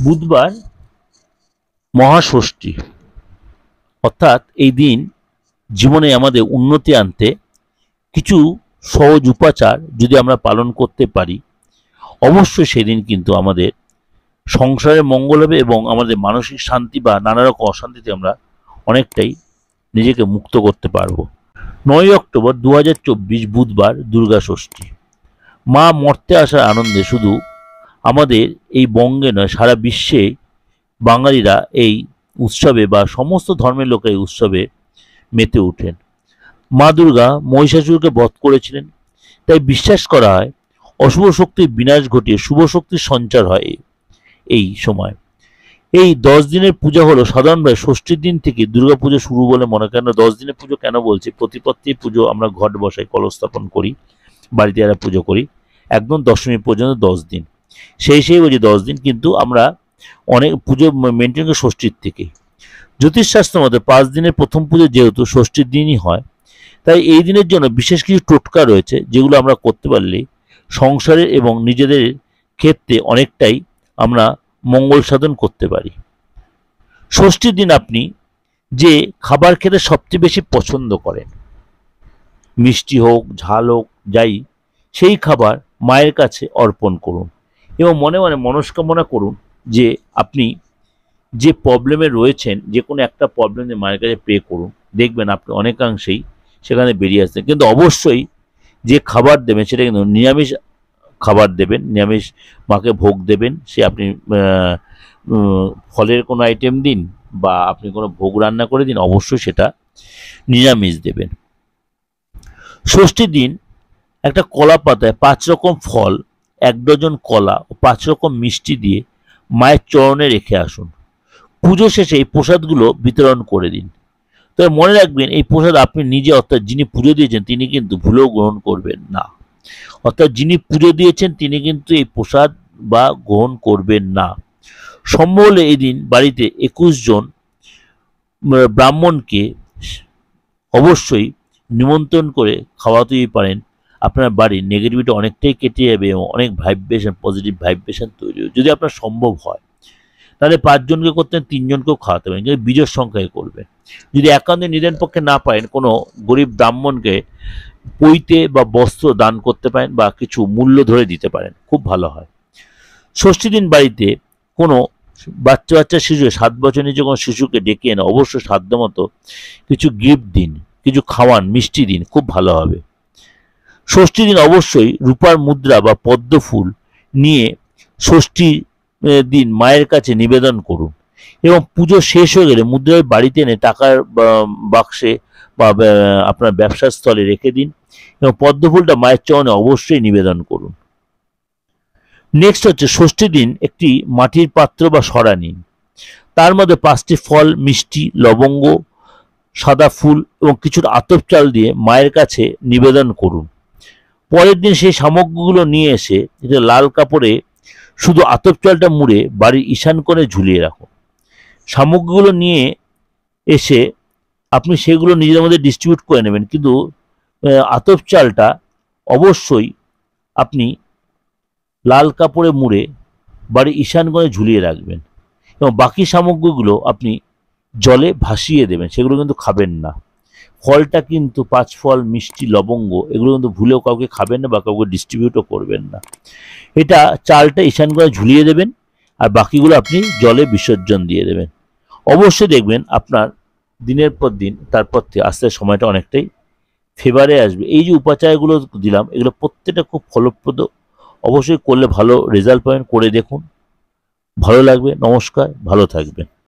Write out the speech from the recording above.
বুধবার মহাষষ্ঠী, অর্থাৎ এই দিন জীবনে আমাদের উন্নতি আনতে কিছু সহজ উপাচার যদি আমরা পালন করতে পারি, অবশ্যই সেদিন কিন্তু আমাদের সংসারের মঙ্গল হবে এবং আমাদের মানসিক শান্তি বা নানা রকম অশান্তিতে আমরা অনেকটাই নিজেকে মুক্ত করতে পারবো। 9 অক্টোবর 2024 বুধবার দুর্গা ষষ্ঠী। মা মর্তে আসার আনন্দে শুধু আমাদের এই বঙ্গে নয়, সারা বিশ্বে বাঙালিরা এই উৎসবে বা সমস্ত ধর্মের লোক এই উৎসবে মেতে ওঠেন। মা দুর্গা মহিষাসুরকে বধ করেছিলেন, তাই বিশ্বাস করা হয় অশুভ শক্তির বিনাশ ঘটিয়ে শুভ শক্তির সঞ্চার হয় এই সময়। এই 10 দিনের পূজা হলো সাধারণভাবে ষষ্ঠীর দিন থেকে দুর্গা পুজো শুরু বলে মনে করেন। 10 দিনের পুজো কেন বলছি? প্রতিপত্তি পুজো, আমরা ঘট বসাই, কলস স্থাপন করি, বাড়িতে যারা পুজো করি, একদম দশমী পর্যন্ত 10 দিন। সেই বলছি 10 দিন, কিন্তু আমরা অনেক পুজো মেনটেন করি ষষ্ঠীর থেকে। জ্যোতিষশাস্ত্র মতে 5 দিনের প্রথম পুজো যেহেতু ষষ্ঠীর দিনই হয়, তাই এই দিনের জন্য বিশেষ কিছু টোটকা রয়েছে যেগুলো আমরা করতে পারলে সংসারের এবং নিজেদের ক্ষেত্রে অনেকটাই আমরা মঙ্গল সাধন করতে পারি। ষষ্ঠীর দিন আপনি যে খাবার খেতে সবচেয়ে বেশি পছন্দ করেন, মিষ্টি হোক, ঝাল হোক, যাই, সেই খাবার মায়ের কাছে অর্পণ করুন এবং মনে মনে মনস্কামনা করুন যে আপনি যে প্রবলেমে রয়েছেন, যে কোনো একটা প্রবলেম নিয়ে মায়ের কাছে প্রে করুন, দেখবেন আপনি অনেকাংশেই সেখানে বেরিয়ে আসতেন। কিন্তু অবশ্যই যে খাবার দেবেন সেটা কিন্তু নিরামিষ খাবার দেবেন, নিরামিষ মাকে ভোগ দেবেন। সে আপনি ফলের কোনো আইটেম দিন বা আপনি কোনো ভোগ রান্না করে দিন, অবশ্যই সেটা নিরামিষ দেবেন। ষষ্ঠীর দিন একটা কলা পাতায় 5 রকম ফল, 1 ডজন কলা ও 5 রকম মিষ্টি দিয়ে মায়ের চরণে রেখে আসুন। পুজো শেষে এই প্রসাদগুলো বিতরণ করে দিন। তবে মনে রাখবেন, এই প্রসাদ আপনি নিজে, অর্থাৎ যিনি পুজো দিয়েছেন তিনি কিন্তু ভুলেও গ্রহণ করবেন না। অর্থাৎ যিনি পুজো দিয়েছেন তিনি কিন্তু এই প্রসাদ বা গ্রহণ করবেন না। সম্ভব হলে এই দিন বাড়িতে 21 জন ব্রাহ্মণকে অবশ্যই নিমন্ত্রণ করে খাওয়াতেই পারেন। আপনার বাড়ির নেগেটিভিটি অনেকটাই কেটে যাবে এবং অনেক ভাইব্রেশন, পজিটিভ ভাইব্রেশন তৈরি হবে। যদি আপনার সম্ভব হয় তাহলে 5 জনকে করতেন, 3 জনকেও খাওয়াতে পারেন, কিন্তু বিজোড় সংখ্যায় করবেন। যদি একান্ত নিদেন পক্ষে না পারেন, কোনো গরিব ব্রাহ্মণকে পৈতে বা বস্ত্র দান করতে পারেন বা কিছু মূল্য ধরে দিতে পারেন, খুব ভালো হয়। ষষ্ঠী দিন বাড়িতে কোনো বাচ্চা শিশু, 7 বছর নিচে কোনো শিশুকে ডেকে এনে অবশ্যই সাধ্যমতো কিছু গিফট দিন, কিছু খাওয়ান, মিষ্টি দিন, খুব ভালো হবে। ষষ্ঠী দিন অবশ্যই রূপার মুদ্রা বা পদ্ম ফুল নিয়ে ষষ্ঠী দিন মায়ের কাছে নিবেদন করুন এবং পুজো শেষ হয়ে গেলে মুদ্রায় বাড়িতে এনে টাকার বাক্সে বা আপনার ব্যবসার স্থলে রেখে দিন এবং পদ্ম ফুলটা মায়ের চরণে অবশ্যই নিবেদন করুন। নেক্সট হচ্ছে ষষ্ঠী দিন একটি মাটির পাত্র বা সরা নিন, তার মধ্যে 5টি ফল, মিষ্টি, লবঙ্গ, সাদা ফুল এবং কিছুটা আতপ চাল দিয়ে মায়ের কাছে নিবেদন করুন। পরের দিন সেই সামগ্রীগুলো নিয়ে এসে এটা লাল কাপড়ে শুধু আতপ চালটা মুড়ে বাড়ির ঈশান কোণে ঝুলিয়ে রাখুন। সামগ্রীগুলো নিয়ে এসে আপনি সেগুলো নিজেদের মধ্যে ডিস্ট্রিবিউট করে নেবেন, কিন্তু আতপ চালটা অবশ্যই আপনি লাল কাপড়ে মুড়ে বাড়ির ঈশান কোণে ঝুলিয়ে রাখবেন এবং বাকি সামগ্রীগুলো আপনি জলে ভাসিয়ে দেবেন, সেগুলো কিন্তু খাবেন না। ফলটা কিন্তু 5 ফল, মিষ্টি, লবঙ্গ, এগুলো কিন্তু ভুলেও কাউকে খাবেন না বা কাউকে ডিস্ট্রিবিউটও করবেন না। এটা চালটা ঈশান কোণে ঝুলিয়ে দেবেন আর বাকিগুলো আপনি জলে বিসর্জন দিয়ে দেবেন। অবশ্যই দেখবেন আপনার দিনের পর দিন তারপর থেকে আস্তে আস্তে সময়টা অনেকটাই ফেভারে আসবে। এই যে উপাচারগুলো দিলাম, এগুলো প্রত্যেকটা খুব ফলপ্রদ, অবশ্যই করলে ভালো রেজাল্ট পাবেন। করে দেখুন, ভালো লাগবে। নমস্কার, ভালো থাকবেন।